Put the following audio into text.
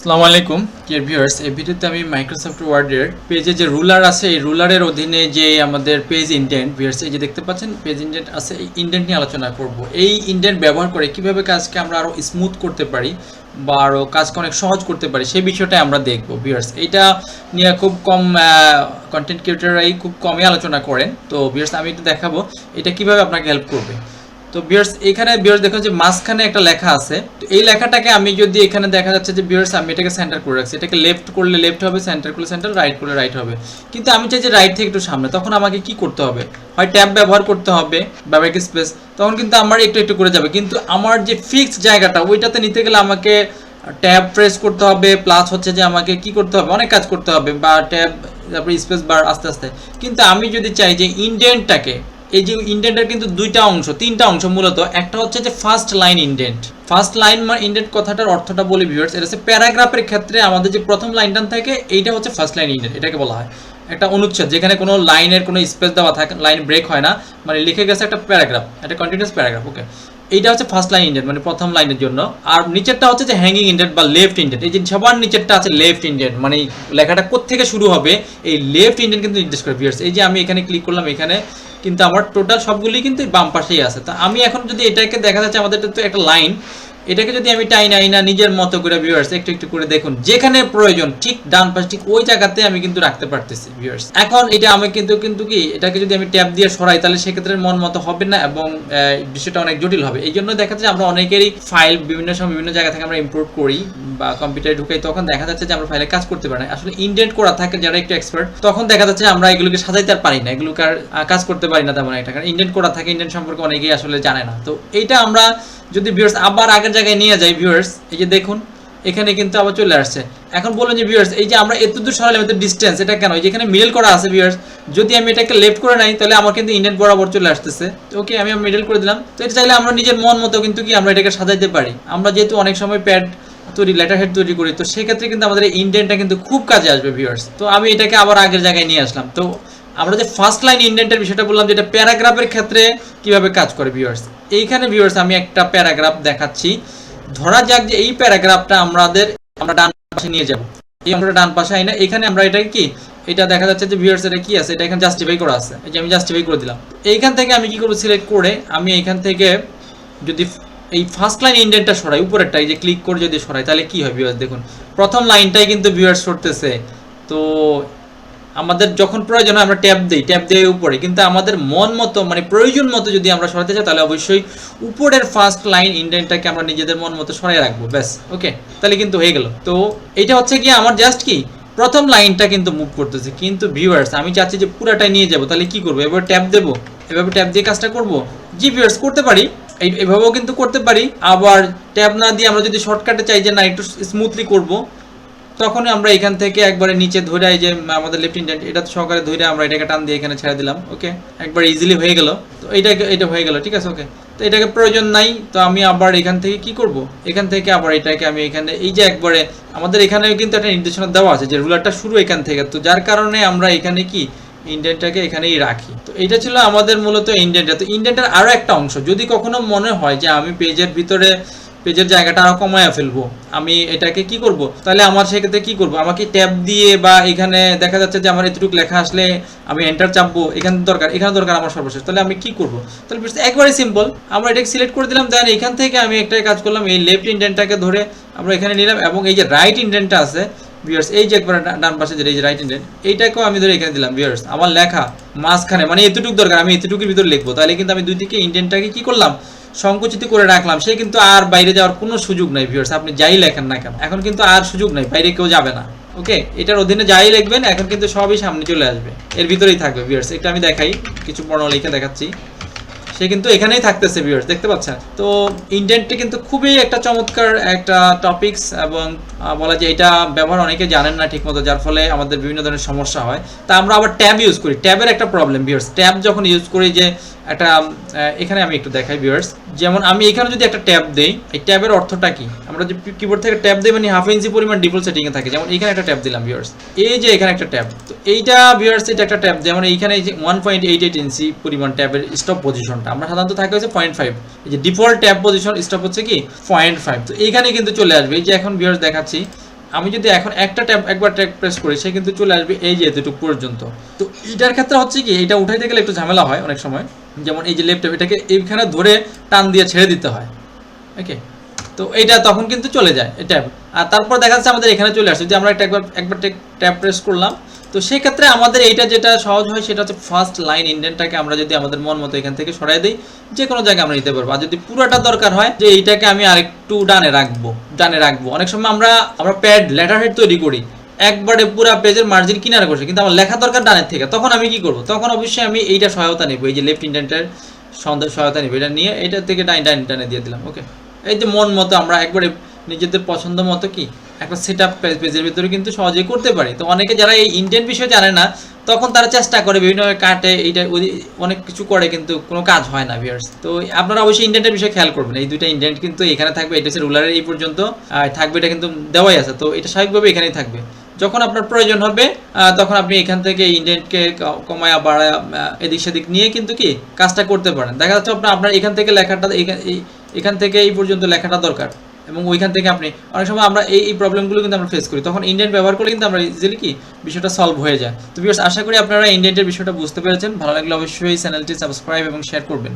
আসসালামু আলাইকুম dear viewers, এই ভিডিওতে আমি মাইক্রোসফট ওয়ার্ডের পেজে যে রুলার আছে এই রুলারের অধীনে যে আমাদের পেজ ইনডেন্ট ভিউয়ার্স এই যে দেখতে পাচ্ছেন পেজ ইনডেন্ট আছে, এই ইনডেন্ট নিয়ে আলোচনা করব। এই ইনডেন্ট ব্যবহার করে কিভাবে কাজকে আমরা আরও স্মুথ করতে পারি বা আরও কাজকে অনেক সহজ করতে পারি সেই বিষয়টাই আমরা দেখব ভিউয়ার্স। এইটা নিয়ে খুব কম কন্টেন্ট ক্রিয়েটররাই খুব কমই আলোচনা করেন। তো ভিউয়ার্স আমি একটু দেখাবো এটা কিভাবে আপনাকে হেল্প করবে। তো ভিউয়ার্স এখানে ভিউয়ার্স দেখুন যে মাঝখানে একটা লেখা আছে, তো এই লেখাটাকে আমি যদি এখানে দেখা যাচ্ছে যে ভিউয়ার্স আমি এটাকে সেন্টার করে রাখছি, এটাকে লেফট করলে লেফট হবে, সেন্টার করলে সেন্টার, রাইট করলে রাইট হবে। কিন্তু আমি চাই যে রাইট থেকে একটু সামনে, তখন আমাকে কি করতে হবে, হয় ট্যাব ব্যবহার করতে হবে বা ব্যাক স্পেস, তখন কিন্তু আমার একটু একটু করে যাবে। কিন্তু আমার যে ফিক্সড জায়গাটা ওইটাতে নিতে গেলে আমাকে ট্যাব প্রেস করতে হবে, প্লাস হচ্ছে যে আমাকে কি করতে হবে, অনেক কাজ করতে হবে, বা ট্যাব তারপরে স্পেস বার আস্তে আস্তে। কিন্তু আমি যদি চাই যে ইনডেন্টটাকে, এই যে ইনডেন্টের কিন্তু তিনটা অংশ মূলত। একটা হচ্ছে যে first line indent. First line মানে ইনডেন্ট কথাটার অর্থটা বলি ভিউয়ার্স, এটা হচ্ছে প্যারাগ্রাফের ক্ষেত্রে আমাদের যে প্রথম লাইনটা থাকে এইটা হচ্ছে ফার্স্ট লাইন ইনডেন্ট, এটাকে বলা হয় একটা অনুচ্ছেদ, যেখানে কোনো লাইনের কোনো স্পেস দেওয়া থাকে, লাইন ব্রেক হয় না, মানে লিখে গেছে একটা প্যারাগ্রাফ, একটা কন্টিনিউয়াস প্যারাগ্রাফ। ওকে, এইটা হচ্ছে ফার্স্ট লাইন ইনডেন্ট মানে প্রথম লাইনের জন্য। আর নিচেরটা হচ্ছে যে হ্যাঙ্গিং ইনডেন্ট বা লেফট ইনডেন্ট, এই যে সবার নিচেরটা আছে লেফট ইনডেন্ট, মানে লেখাটা কোত্থেকে শুরু হবে এই লেফট ইনডেন্ট কিন্তু নির্দেশ করে ভিউয়ার্স। এই যে আমি এখানে ক্লিক করলাম, এখানে কিন্তু আমার টোটাল সবগুলি কিন্তু বাম পাশেই আছে। তো আমি এখন যদি এটাকে দেখা যাচ্ছে আমাদের তো একটা লাইন, এটাকে যদি আমি টাইনা নিজের মতো করে ভিউয়ার্স একটু একটু করে দেখুন, যেখানে প্রয়োজন ঠিক ডান পাশে ঠিক ওই জায়গাতে আমি কিন্তু রাখতে পারতেছি ভিউয়ার্স। এখন এটা আমি কিন্তু কি এটাকে যদি আমি ট্যাব দিয়ে সরাই তাহলে সেক্ষেত্রে মন মতো হবে না এবং বিষয়টা অনেক জটিল হবে। এই জন্য দেখা যাচ্ছে আমরা অনেকেরই ফাইল বিভিন্ন সময় বিভিন্ন জায়গা থেকে আমরা ইম্পোর্ট করি বা কম্পিউটারে ঢুকাই, তখন দেখা যাচ্ছে যে আমরা ফাইলে কাজ করতে পারি না। আসলে ইনডেন্ট করা থাকে যারা একটু এক্সপার্ট, তখন দেখা যাচ্ছে আমরা এগুলোকে সাজাইতে আর পারি না, এগুলোকে আর কাজ করতে পারি না তেমন একটা, কারণ ইনডেন্ট করা থাকে, ইনডেন্ট সম্পর্কে অনেকেই আসলে জানে না। তো এইটা আমরা যদি ভিউয়ার্স আবার আগের জায়গায় নিয়ে যাই ভিউয়ার্স, এই যে দেখুন এখানে কিন্তু আবার চলে আসছে। এখন বলুন যে ভিউয়ার্স এই যে আমরা এতদূর সরালাম, এত ডিস্টেন্স, এটা কেন, এই যে এখানে মিডল করা আছে ভিউয়ার্স, যদি আমি এটাকে লেফট করে নাই তাহলে আমার কিন্তু ইনডেন্ট বরাবর চলে আসতেছে। ওকে, আমি মিডল করে দিলাম। তো এটা চাইলে আমরা নিজের মন মতো কিন্তু কি আমরা এটাকে সাজাইতে পারি। আমরা যেহেতু অনেক সময় প্যাড তৈরি, লেটার হেড তৈরি করি, তো সেক্ষেত্রে কিন্তু আমাদের এই ইনডেন্টটা কিন্তু খুব কাজে আসবে ভিউয়ার্স। তো আমি এটাকে আবার আগের জায়গায় নিয়ে আসলাম। তো আমরা যে ফার্স্ট লাইন ইনডেন্টের বিষয়টা বললাম, যেটা প্যারাগ্রাফের ক্ষেত্রে কিভাবে কাজ করে ভিউয়ার্স। এইখানে ভিউয়ার্স আমি একটা প্যারাগ্রাফ দেখাচ্ছি। ধরা যাক যে এই প্যারাগ্রাফটা আমরা ডান পাশে নিয়ে যাব, এই অংশটা ডান পাশে আইনা এখানে আমরা এটা কি, এটা দেখা যাচ্ছে যে ভিউয়ার্স এটা কি আছে, এটা এখানে জাস্টিফাই করা আছে, এই যে আমি জাস্টিফাই করে দিলাম। এইখান থেকে আমি কি করব, সিলেক্ট করে আমি এইখান থেকে যদি এই ফার্স্ট লাইন ইনডেন্টটা সরাই, উপরেরটা এই যে ক্লিক করে যদি সরাই তাহলে কি হয় ভিউয়ার্স, দেখুন প্রথম লাইনটাই কিন্তু ভিউয়ার্স সরতেছে। তো আমাদের যখন প্রয়োজন হয় আমরা ট্যাব দিই উপরে, কিন্তু আমাদের মন মতো মানে প্রয়োজন মতো যদি আমরা সরাতে চাই তাহলে অবশ্যই উপরের ফার্স্ট লাইন ইনডেন্টটাকে আমরা নিজেদের মন মতো সরাই রাখবো, ব্যাস। ওকে, তাহলে কিন্তু হয়ে গেল। তো এটা হচ্ছে কি আমার জাস্ট কি প্রথম লাইনটা কিন্তু মুভ করতেছে, কিন্তু ভিউয়ার্স আমি চাচ্ছি যে পুরাটাই নিয়ে যাব, তাহলে কি করবো, এবার ট্যাব দেবো, এভাবে ট্যাব দিয়ে কাজটা করবো। জি ভিউয়ার্স করতে পারি, এভাবেও কিন্তু করতে পারি। আবার ট্যাব না দিয়ে আমরা যদি শর্টকাটে চাই যে না একটু স্মুথলি করবো, তখন আমরা এখান থেকে একবারে নিচে ধরে এই যে আমাদের লেফট ইনডেন্ট এটা সহকারে ধরে আমরা এটাকে টান দিয়ে এখানে ছেড়ে দিলাম। ওকে, একবার ইজিলি হয়ে গেল। তো এটা হয়ে গেল, ঠিক আছে। ওকে, তো এটাকে প্রয়োজন নাই, তো আমি আবার এখান থেকে কি করব, এখান থেকে আবার এটাকে আমি এখানে এই যে একবারে আমাদের এখানেও কিন্তু একটা নির্দেশনা দেওয়া আছে যে রুলারটা শুরু এখান থেকে, তো যার কারণে আমরা এখানে কি ইনডেন্টটাকে এখানেই রাখি। তো এটা ছিল আমাদের মূলত ইনডেন্টটা। তো ইনডেন্টের আরও একটা অংশ, যদি কখনো মনে হয় যে আমি পেজের জায়গাটা আরো কমায়া ফেলবো, আমি এটাকে কি করব, তাহলে আমার সেক্ষেত্রে কি করব, আমাকে ট্যাব দিয়ে বা এখানে দেখা যাচ্ছে যে আমার এতটুকু লেখা আসলে আমি এন্টার চাপবো, এখানে দরকার আমার সর্বশেষ, তাহলে আমি কি করব, তাহলে একবারে সিম্পল, আমরা এটাকে সিলেক্ট করে দিলাম, দেন এখান থেকে আমি একটাই কাজ করলাম, এই লেফট ইনডেন্টটাকে ধরে আমরা এখানে নিলাম, এবং এই যে রাইট ইনডেন্টটা আছে ভিউয়ার্স, এই যে একবার ডান পাশে যে এই যে রাইট ইনডেন্ট, এইটাকেও আমি ধরে এখানে দিলাম ভিউয়ার্স। আমার লেখা মাঝখানে মানে এতটুকু দরকার, আমি এতটুকুর ভিতরে লিখবো, তাহলে কিন্তু আমি দুই দিকে ইনডেন্টটাকে কি করলাম, সংকুচিত করে রাখলাম, সে কিন্তু আর বাইরে যাওয়ার কোনো সুযোগ নাই ভিউয়ার্স। আপনি যাই লেখেন না কেন এখন কিন্তু আর সুযোগ নাই, বাইরে কেউ যাবে না। ওকে, এটার অধীনে যাই লিখবেন এখন কিন্তু সবই সামনে চলে আসবে, এর ভিতরেই থাকবে ভিউয়ার্স। এটা আমি দেখাই, কিছু লিখে দেখাচ্ছি, সে কিন্তু এখানেই থাকতেছে ভিউয়ার্স, দেখতে পাচ্ছেন। তো ইনডেন্টটি কিন্তু খুবই একটা চমৎকার একটা টপিকস, এবং বলা যায় এটা ব্যবহার অনেকে জানেন না ঠিকমতো, যার ফলে আমাদের বিভিন্ন ধরনের সমস্যা হয়। তা আমরা আবার ট্যাব ইউজ করি, ট্যাবের একটা প্রবলেম ভিউয়ার্স, ট্যাব যখন ইউজ করি যে একটা এখানে আমি একটু দেখাই ভিউয়ার্স, যেমন আমি এখানে যদি একটা ট্যাব দেই, এই ট্যাবের অর্থটা কি, আমরা যে কিবোর্ড থেকে ট্যাব দেই মানে হাফ ইঞ্চি পরিমাণ ডিফল্ট সেটিং এ থাকে, যেমন এখানে একটা ট্যাব দিলাম ভিউয়ার্স, এই যে এখানে একটা ট্যাব, তো এইটা ভিউয়ার্স এটা একটা ট্যাব, যেমন এইখানে এই যে 1.88 ইঞ্চি পরিমাণ ট্যাবের স্টপ পজিশনটা আমরা সাধারণত থাকে হচ্ছে 0.5, এই যে ডিফল্ট ট্যাব পজিশন স্টপ হচ্ছে কি 0.5, তো এইখানে কিন্তু চলে আসবে। এই যে এখন ভিউয়ার্স দেখাচ্ছি আমি যদি এখন একটা ট্যাব একবার ট্যাব প্রেস করি সে কিন্তু চলে আসবে এই যে এতটুকু পর্যন্ত। তো এটার ক্ষেত্রে হচ্ছে কি এটা উঠাইতে গেলে একটু ঝামেলা হয় অনেক সময়, যেমন এই যে লেফট ট্যাব এটাকে এইখানে ধরে টান দিয়ে ছেড়ে দিতে হয়। ওকে, তো এইটা তখন কিন্তু চলে যায় এই ট্যাব। আর তারপর দেখা যাচ্ছে আমাদের এখানে চলে আসছে, যদি আমরা একটা একবার ট্যাব প্রেস করলাম, তো সেই ক্ষেত্রে আমাদের এইটা যেটা সহজ হয় সেটা হচ্ছে ফার্স্ট লাইন ইন্ডেন্টটাকে আমরা যদি আমাদের মন মতো এখান থেকে সরাই দিই, যে কোনো জায়গায় আমরা নিতে পারবো। আর যদি পুরোটা দরকার হয় যে এইটাকে আমি আরেকটু ডানে রাখবো, অনেক সময় আমরা প্যাড লেটার হেড তৈরি করি একবারে পুরো পেজের মার্জিন কিনারে করছে, কিন্তু আমার লেখা দরকার ডানের থেকে, তখন আমি কি করব? তখন অবশ্যই আমি এইটা সহায়তা নেব, এই যে লেফট ইন্ডেন্টের সহায়তা নেব, এটা নিয়ে এটা থেকে ডানে দিয়ে দিলাম। ওকে, এই যে মন মতো আমরা একবারে নিজেদের পছন্দ মতো কি একটা সেট আপ পেজের ভিতরে কিন্তু সহজেই করতে পারি। তো অনেকে যারা এই ইন্ডেন্ট বিষয়ে জানে না তখন তারা চেষ্টা করে বিভিন্নভাবে কাটে, এইটা অনেক কিছু করে কিন্তু কোনো কাজ হয় না ভিউয়ার্স। তো আপনারা অবশ্যই ইন্ডেন্টের বিষয়ে খেয়াল করবেন, এই দুইটা ইন্ডেন্ট কিন্তু এখানে থাকবে, এটা হচ্ছে রুলারের এই পর্যন্ত থাকবে, এটা কিন্তু দেওয়াই আছে, তো এটা স্বাভাবিকভাবে এখানেই থাকবে। যখন আপনার প্রয়োজন হবে তখন আপনি এখান থেকে ইন্ডেন্টকে কমায়া বাড়ায়া এদিক সেদিক নিয়ে কিন্তু কি কাজটা করতে পারেন। দেখা যাচ্ছে আপনার এখান থেকে লেখাটা এখান থেকে এই পর্যন্ত লেখাটা দরকার, এবং ওইখান থেকে আপনি অনেক সময় আমরা এই প্রবলেমগুলো কিন্তু আমরা ফেস করি, তখন ইন্ডেন্ট ব্যবহার করে কিন্তু আমরা ইজিলি কি বিষয়টা সলভ হয়ে যায়। তো ভিউয়ার্স, আশা করি আপনারা ইন্ডেন্টের বিষয়টা বুঝতে পেরেছেন। ভালো লাগলে অবশ্যই চ্যানেলটি সাবস্ক্রাইব এবং শেয়ার করবেন।